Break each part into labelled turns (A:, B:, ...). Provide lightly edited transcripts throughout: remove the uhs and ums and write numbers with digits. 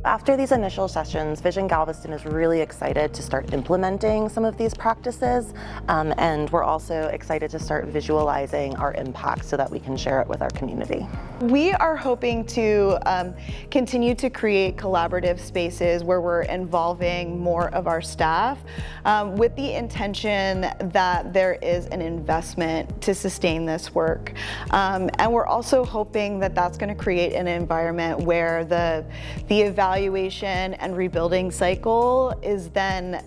A: After these initial sessions, Vision Galveston is really excited to start implementing some of these practices, and we're also excited to start visualizing our impact so that we can share it with our community.
B: We are hoping to continue to create collaborative spaces where we're involving more of our staff with the intention that there is an investment to sustain this work. And we're also hoping that that's going to create an environment where the evaluation and rebuilding cycle is then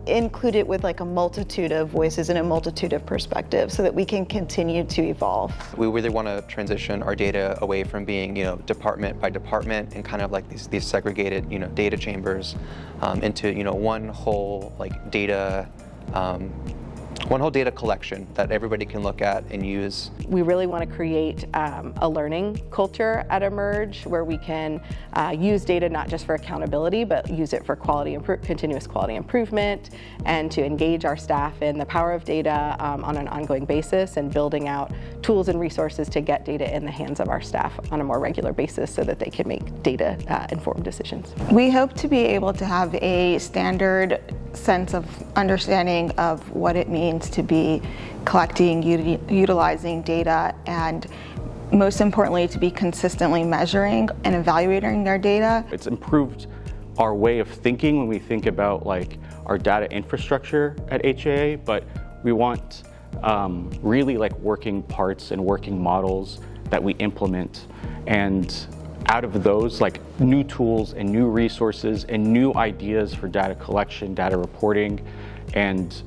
B: included with like a multitude of voices and a multitude of perspectives so that we can continue to evolve.
C: We really want to transition our data away from being, department by department and kind of like these segregated, data chambers into, one whole data collection that everybody can look at and use.
D: We really want to create a learning culture at Emerge where we can use data not just for accountability, but use it for continuous quality improvement, and to engage our staff in the power of data on an ongoing basis, and building out tools and resources to get data in the hands of our staff on a more regular basis so that they can make data-informed decisions.
E: We hope to be able to have a standard sense of understanding of what it means to be collecting, utilizing data, and most importantly, to be consistently measuring and evaluating their data.
F: It's improved our way of thinking when we think about our data infrastructure at HAA, but we want really working parts and working models that we implement, and out of those, new tools and new resources and new ideas for data collection, data reporting, and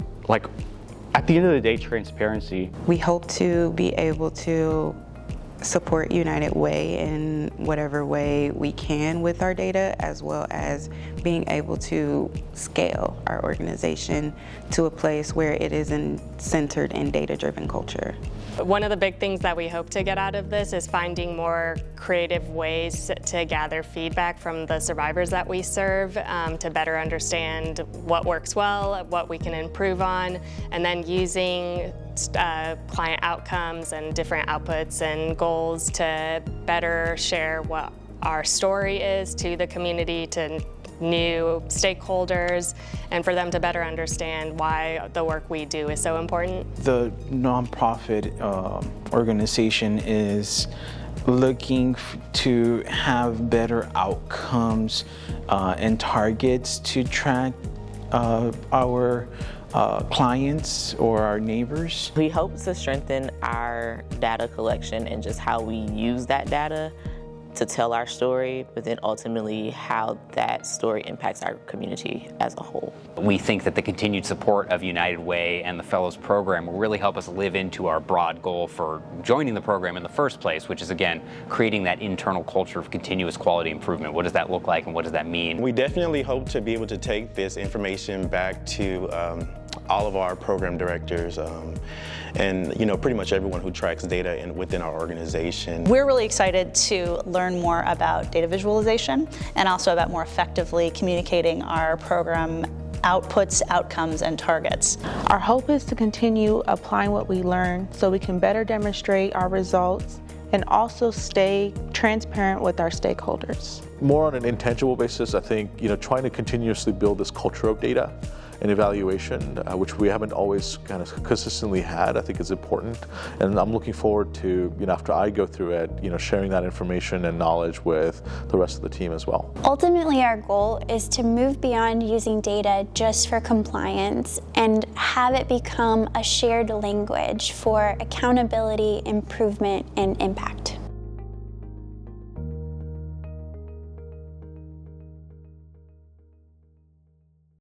F: at the end of the day, transparency.
G: We hope to be able to support United Way in whatever way we can with our data, as well as being able to scale our organization to a place where it is centered in data-driven culture.
H: One of the big things that we hope to get out of this is finding more creative ways to gather feedback from the survivors that we serve to better understand what works well, what we can improve on, and then using client outcomes and different outputs and goals to better share what our story is to the community, to new stakeholders, and for them to better understand why the work we do is so important.
I: The nonprofit organization is looking to have better outcomes and targets to track our clients or our neighbors.
J: We hope to strengthen our data collection and just how we use that data to tell our story, but then ultimately how that story impacts our community as a whole.
K: We think that the continued support of United Way and the Fellows Program will really help us live into our broad goal for joining the program in the first place, which is, again, creating that internal culture of continuous quality improvement. What does that look like and what does that mean?
L: We definitely hope to be able to take this information back to all of our program directors and pretty much everyone who tracks data within our organization.
M: We're really excited to learn more about data visualization and also about more effectively communicating our program outputs, outcomes, and targets.
E: Our hope is to continue applying what we learn so we can better demonstrate our results and also stay transparent with our stakeholders.
N: More on an intangible basis, I think, trying to continuously build this culture of data and evaluation, which we haven't always kind of consistently had, I think is important. And I'm looking forward to, after I go through it, sharing that information and knowledge with the rest of the team as well.
O: Ultimately, our goal is to move beyond using data just for compliance and have it become a shared language for accountability, improvement, and impact.